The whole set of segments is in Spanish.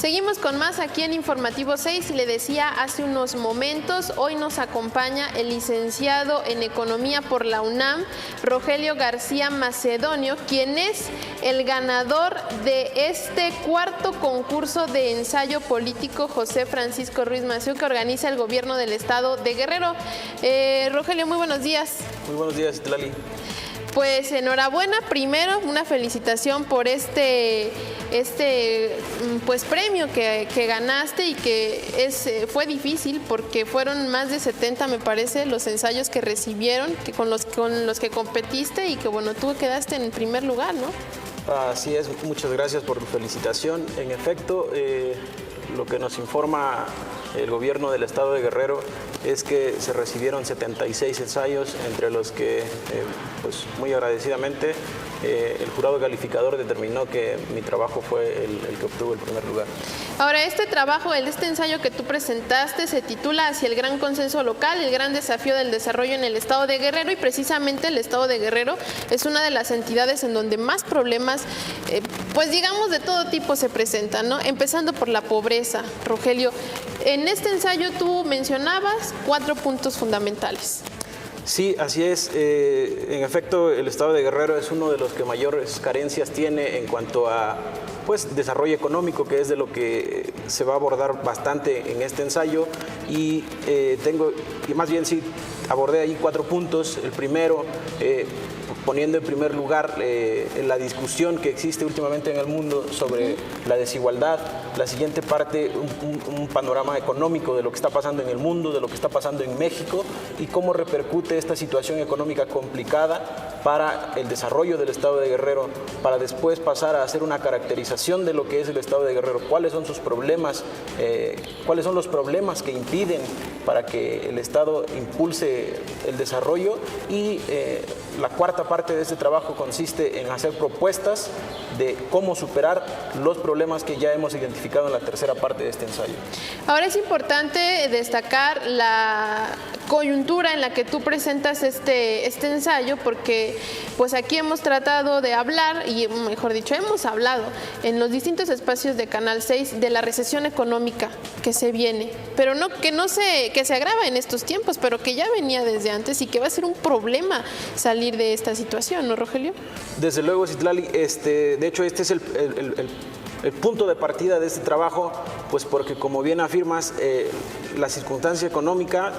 Seguimos con más aquí en Informativo 6 y le decía hace unos momentos, hoy nos acompaña el licenciado en Economía por la UNAM, Rogelio García Macedonio, quien es el ganador de este cuarto concurso de ensayo político José Francisco Ruiz Massieu que organiza el gobierno del estado de Guerrero. Rogelio, muy buenos días. Muy buenos días, Itlali. Pues enhorabuena, primero una felicitación por este premio que ganaste y que fue difícil porque fueron más de 70, me parece, los ensayos que recibieron, con los que competiste y que bueno, tú quedaste en primer lugar, ¿no? Así es, muchas gracias por tu felicitación. En efecto, lo que nos informa el gobierno del estado de Guerrero es que se recibieron 76 ensayos, entre los que, pues muy agradecidamente, el jurado calificador determinó que mi trabajo fue el que obtuvo el primer lugar. Ahora, este ensayo que tú presentaste se titula Hacia el gran consenso local, el gran desafío del desarrollo en el estado de Guerrero, y precisamente el estado de Guerrero es una de las entidades en donde más problemas, pues digamos de todo tipo se presentan, ¿no? Empezando por la pobreza, Rogelio. En este ensayo tú mencionabas 4 puntos fundamentales. Sí, así es. En efecto, el estado de Guerrero es uno de los que mayores carencias tiene en cuanto a desarrollo económico, que es de lo que se va a abordar bastante en este ensayo. Y más bien sí, abordé ahí 4 puntos. El primero, poniendo en primer lugar la discusión que existe últimamente en el mundo sobre la desigualdad. La siguiente parte, un panorama económico de lo que está pasando en el mundo, de lo que está pasando en México y cómo repercute esta situación económica complicada para el desarrollo del estado de Guerrero, para después pasar a hacer una caracterización de lo que es el estado de Guerrero, cuáles son sus problemas, cuáles son los problemas que impiden para que el estado impulse el desarrollo y la cuarta parte de este trabajo consiste en hacer propuestas de cómo superar los problemas que ya hemos identificado en la tercera parte de este ensayo. Ahora es importante destacar la coyuntura en la que tú presentas este ensayo, porque pues aquí hemos tratado de hablar, y mejor dicho, hemos hablado en los distintos espacios de Canal 6 de la recesión económica que se viene, pero que se agrava en estos tiempos, pero que ya venía desde antes y que va a ser un problema salir de esta situación, ¿no, Rogelio? Desde luego, Citlali, de hecho este es el punto de partida de este trabajo, pues porque como bien afirmas, la circunstancia económica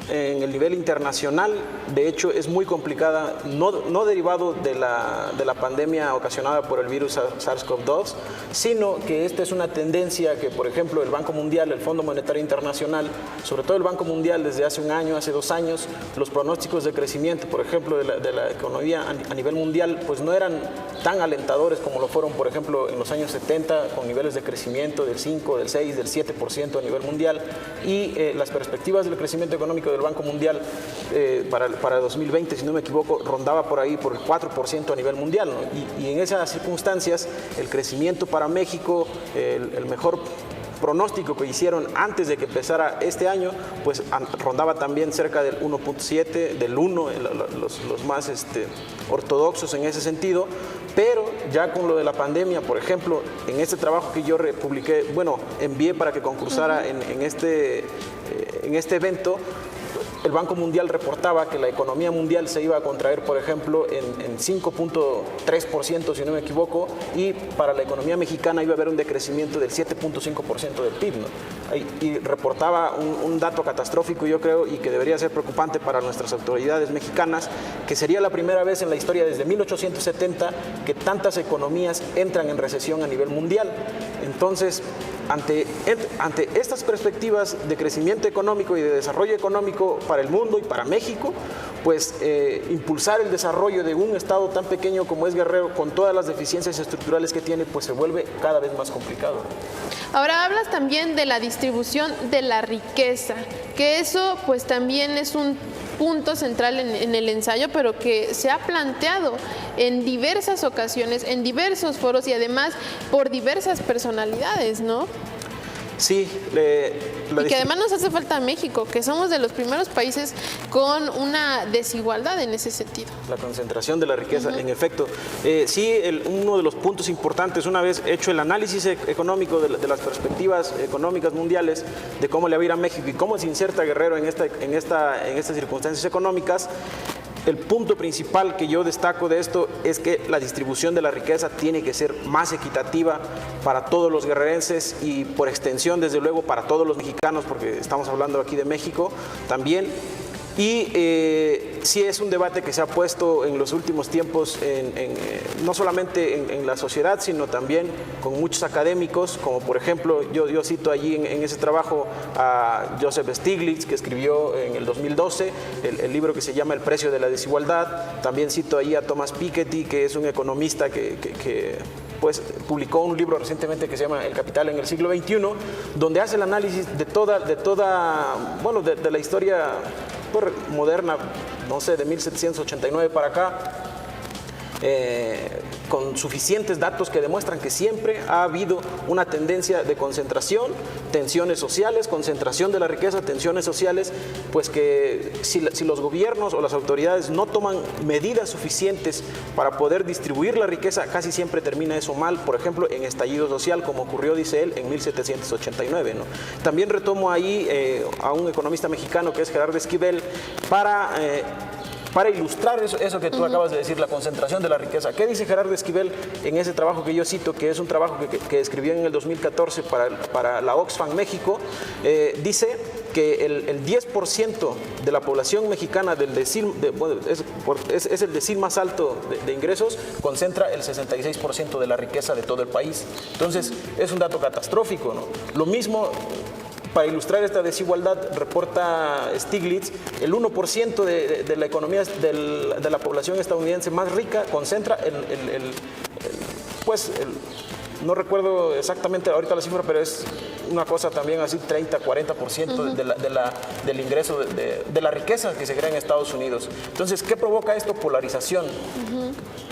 en el nivel internacional, de hecho, es muy complicada, no derivado de la pandemia ocasionada por el virus SARS-CoV-2, sino que esta es una tendencia que, por ejemplo, el Banco Mundial, el Fondo Monetario Internacional, sobre todo el Banco Mundial desde hace un año, hace 2 años, los pronósticos de crecimiento, por ejemplo, de la economía a nivel mundial, pues no eran tan alentadores como lo fueron, por ejemplo, en los años 70, con niveles de crecimiento del 5, del 6, del 7% a nivel mundial, y las perspectivas del crecimiento económico del Banco Mundial para 2020, si no me equivoco, rondaba por ahí por el 4% a nivel mundial, ¿no? Y en esas circunstancias, el crecimiento para México, el mejor pronóstico que hicieron antes de que empezara este año, pues rondaba también cerca del 1.7, del 1, los más ortodoxos en ese sentido, pero ya con lo de la pandemia, por ejemplo, en este trabajo que yo publiqué, envié para que concursara en este evento, el Banco Mundial reportaba que la economía mundial se iba a contraer, por ejemplo, en 5.3%, si no me equivoco, y para la economía mexicana iba a haber un decrecimiento del 7.5% del PIB, ¿no? Y reportaba un dato catastrófico, yo creo, y que debería ser preocupante para nuestras autoridades mexicanas, que sería la primera vez en la historia desde 1870 que tantas economías entran en recesión a nivel mundial. Entonces, ante estas perspectivas de crecimiento económico y de desarrollo económico para el mundo y para México, pues impulsar el desarrollo de un estado tan pequeño como es Guerrero, con todas las deficiencias estructurales que tiene, pues se vuelve cada vez más complicado. Ahora hablas también de la distribución de la riqueza, que eso pues también es un punto central en el ensayo, pero que se ha planteado en diversas ocasiones, en diversos foros y además por diversas personalidades, ¿no? Sí, y que además nos hace falta a México, que somos de los primeros países con una desigualdad en ese sentido. La concentración de la riqueza, en efecto. Sí, uno de los puntos importantes, una vez hecho el análisis económico de las perspectivas económicas mundiales, de cómo le va a ir a México y cómo se inserta Guerrero en estas circunstancias económicas, el punto principal que yo destaco de esto es que la distribución de la riqueza tiene que ser más equitativa para todos los guerrerenses y por extensión, desde luego, para todos los mexicanos, porque estamos hablando aquí de México también. Y sí es un debate que se ha puesto en los últimos tiempos, no solamente en la sociedad, sino también con muchos académicos, como por ejemplo, yo cito allí en ese trabajo a Joseph Stiglitz, que escribió en el 2012 el libro que se llama El precio de la desigualdad. También cito allí a Thomas Piketty, que es un economista que pues publicó un libro recientemente que se llama El capital en el siglo XXI, donde hace el análisis de toda la historia moderna, no sé, de 1789 para acá, con suficientes datos que demuestran que siempre ha habido una tendencia de concentración, tensiones sociales, concentración de la riqueza, tensiones sociales, pues que si los gobiernos o las autoridades no toman medidas suficientes para poder distribuir la riqueza, casi siempre termina eso mal, por ejemplo, en estallido social, como ocurrió, dice él, en 1789, ¿no? También retomo ahí a un economista mexicano que es Gerardo Esquivel, para ilustrar eso que tú acabas de decir, la concentración de la riqueza. ¿Qué dice Gerardo Esquivel en ese trabajo que yo cito, que es un trabajo que escribió en el 2014 para la Oxfam México? Dice que el 10% de la población mexicana es el decil más alto de ingresos, concentra el 66% de la riqueza de todo el país. Entonces, es un dato catastrófico, ¿no? Lo mismo, para ilustrar esta desigualdad, reporta Stiglitz, el 1% de la economía de la población estadounidense más rica concentra no recuerdo exactamente ahorita la cifra, pero es una cosa también así, 30-40% del ingreso, de la riqueza que se crea en Estados Unidos. Entonces, ¿qué provoca esto? Polarización.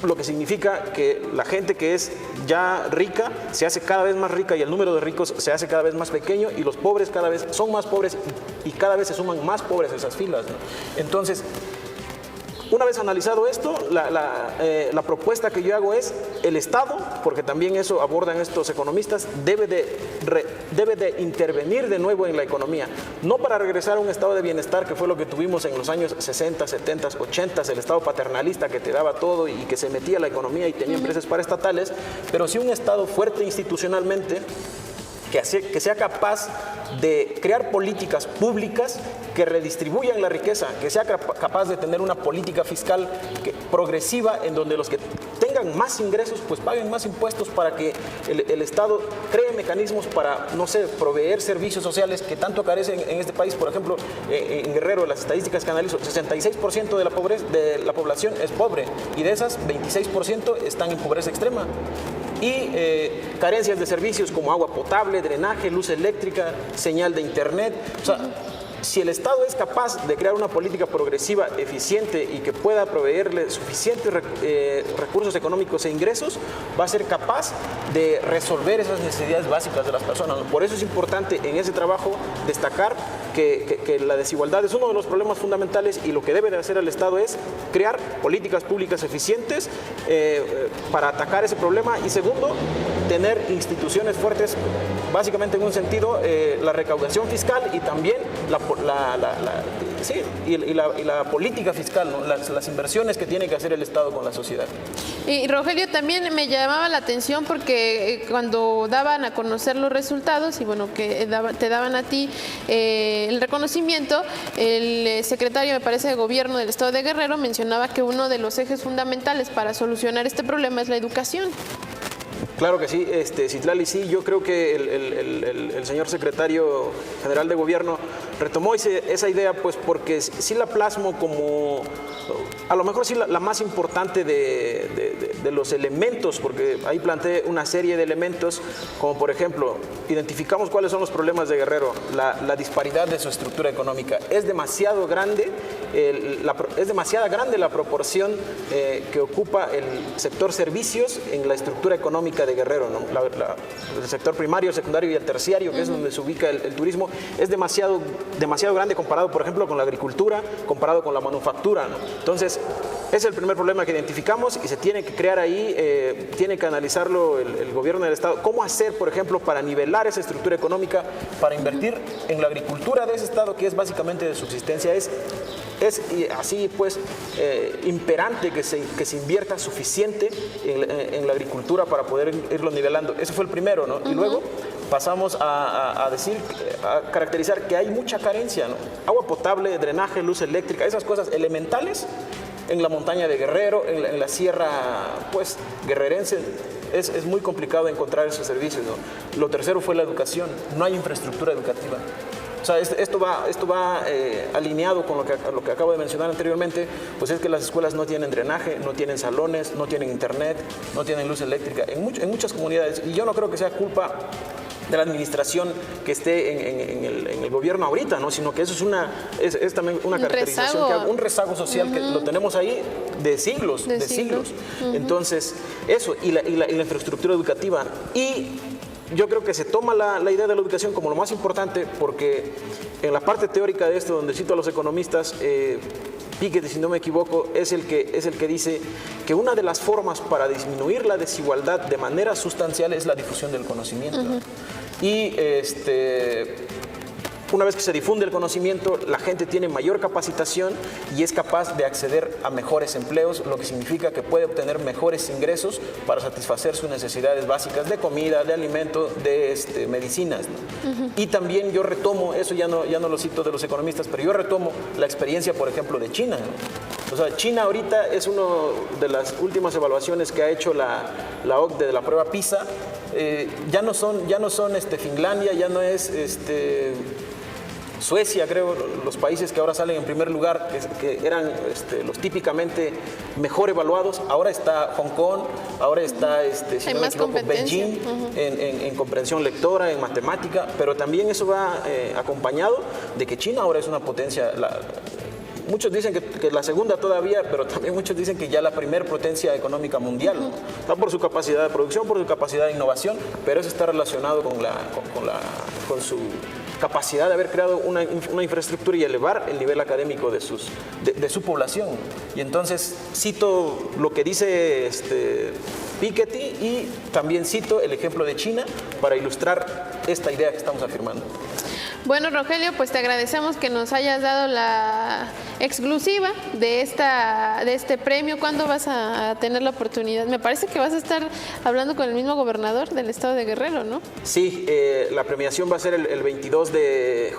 Lo que significa que la gente que es ya rica se hace cada vez más rica y el número de ricos se hace cada vez más pequeño y los pobres cada vez son más pobres y cada vez se suman más pobres a esas filas, ¿no? Entonces, una vez analizado esto, la propuesta que yo hago es el Estado, porque también eso abordan estos economistas, debe de intervenir de nuevo en la economía, no para regresar a un estado de bienestar que fue lo que tuvimos en los años 60, 70, 80, el estado paternalista que te daba todo y que se metía a la economía y tenía empresas paraestatales, pero sí un Estado fuerte institucionalmente, que sea capaz de crear políticas públicas que redistribuyan la riqueza, que sea capaz de tener una política fiscal progresiva en donde los que tengan más ingresos pues paguen más impuestos para que el Estado cree mecanismos para, no sé, proveer servicios sociales que tanto carecen en este país. Por ejemplo, en Guerrero, las estadísticas que analizo, 66% de la población es pobre y de esas 26% están en pobreza extrema. Y carencias de servicios como agua potable, drenaje, luz eléctrica, señal de internet. O sea, si el Estado es capaz de crear una política progresiva, eficiente y que pueda proveerle suficientes recursos económicos e ingresos, va a ser capaz de resolver esas necesidades básicas de las personas. Por eso es importante en ese trabajo destacar que la desigualdad es uno de los problemas fundamentales y lo que debe de hacer el Estado es crear políticas públicas eficientes para atacar ese problema y segundo, tener instituciones fuertes, básicamente en un sentido, la recaudación fiscal y también la política fiscal, ¿no? Las inversiones que tiene que hacer el Estado con la sociedad. Y Rogelio, también me llamaba la atención porque cuando daban a conocer los resultados y bueno, que te daban a ti el reconocimiento, el secretario, me parece, de Gobierno del Estado de Guerrero mencionaba que uno de los ejes fundamentales para solucionar este problema es la educación. Claro que sí, Citlali, sí, yo creo que el señor secretario general de Gobierno retomó esa idea, pues porque sí la plasmo como, a lo mejor sí la más importante de los elementos, porque ahí planteé una serie de elementos, como por ejemplo, identificamos cuáles son los problemas de Guerrero, la disparidad de su estructura económica. Es demasiado grande, es demasiada grande la proporción que ocupa el sector servicios en la estructura económica de Guerrero, ¿no? El sector primario, el secundario y el terciario, que es donde se ubica el turismo, es demasiado grande comparado, por ejemplo, con la agricultura, comparado con la manufactura, ¿no? Entonces, ese es el primer problema que identificamos y se tiene que crear ahí, tiene que analizarlo el gobierno del Estado. ¿Cómo hacer, por ejemplo, para nivelar esa estructura económica, para invertir en la agricultura de ese Estado, que es básicamente de subsistencia? Es así pues imperante que se invierta suficiente en la agricultura para poder irlo nivelando. Ese fue el primero, ¿no? Y luego pasamos a caracterizar que hay mucha carencia, ¿no? Agua potable, drenaje, luz eléctrica, esas cosas elementales en la montaña de Guerrero, en la sierra pues guerrerense. Es muy complicado encontrar esos servicios, ¿no? Lo tercero fue la educación. No hay infraestructura educativa. O sea, esto va alineado con lo que acabo de mencionar anteriormente, pues es que las escuelas no tienen drenaje, no tienen salones, no tienen internet, no tienen luz eléctrica en muchas comunidades. Y yo no creo que sea culpa de la administración que esté en el gobierno ahorita, ¿no? Sino que eso es también una caracterización, un rezago social que lo tenemos ahí de siglos. Entonces, eso, y la infraestructura educativa. Y yo creo que se toma la idea de la educación como lo más importante, porque en la parte teórica de esto, donde cito a los economistas, Piketty, si no me equivoco, es el que dice que una de las formas para disminuir la desigualdad de manera sustancial es la difusión del conocimiento. Y una vez que se difunde el conocimiento, la gente tiene mayor capacitación y es capaz de acceder a mejores empleos, lo que significa que puede obtener mejores ingresos para satisfacer sus necesidades básicas de comida, de alimento, de medicinas, ¿no? Y también yo retomo, eso ya no lo cito de los economistas, pero yo retomo la experiencia, por ejemplo, de China, ¿no? O sea, China ahorita es una de las últimas evaluaciones que ha hecho la OCDE de la prueba PISA. Ya no son Finlandia, ya no es Suecia, creo, los países que ahora salen en primer lugar, que eran los típicamente mejor evaluados. Ahora está Hong Kong, ahora está si no me equivoco, Beijing en comprensión lectora, en matemática, pero también eso va acompañado de que China ahora es una potencia. Muchos dicen que la segunda todavía, pero también muchos dicen que ya la primer potencia económica mundial, ¿no? Está por su capacidad de producción, por su capacidad de innovación, pero eso está relacionado con su capacidad de haber creado una infraestructura y elevar el nivel académico de su población. Y entonces cito lo que dice Piketty y también cito el ejemplo de China para ilustrar esta idea que estamos afirmando. Bueno, Rogelio, pues te agradecemos que nos hayas dado la exclusiva de este premio. ¿Cuándo vas a tener la oportunidad? Me parece que vas a estar hablando con el mismo gobernador del estado de Guerrero, ¿no? Sí, la premiación va a ser el 22 de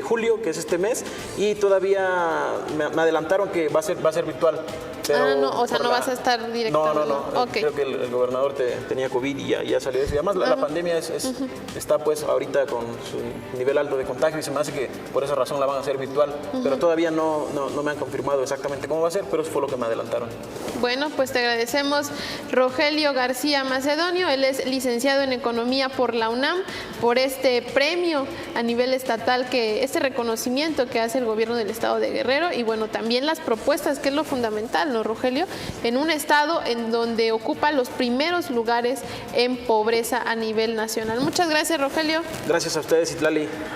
julio, que es este mes, y todavía me adelantaron que va a ser virtual. Pero no vas a estar directamente. No. Okay. Creo que el gobernador tenía COVID y ya salió eso. Y además la pandemia está pues ahorita con su nivel alto de contagio y se me hace que por esa razón la van a hacer virtual. Pero todavía no me han confirmado exactamente cómo va a ser, pero eso fue lo que me adelantaron. Bueno, pues te agradecemos, Rogelio García Macedonio. Él es licenciado en Economía por la UNAM, por este premio a nivel estatal, este reconocimiento que hace el gobierno del estado de Guerrero, y bueno, también las propuestas, que es lo fundamental, ¿no, Rogelio? En un estado en donde ocupa los primeros lugares en pobreza a nivel nacional. Muchas gracias, Rogelio. Gracias a ustedes, Itlali.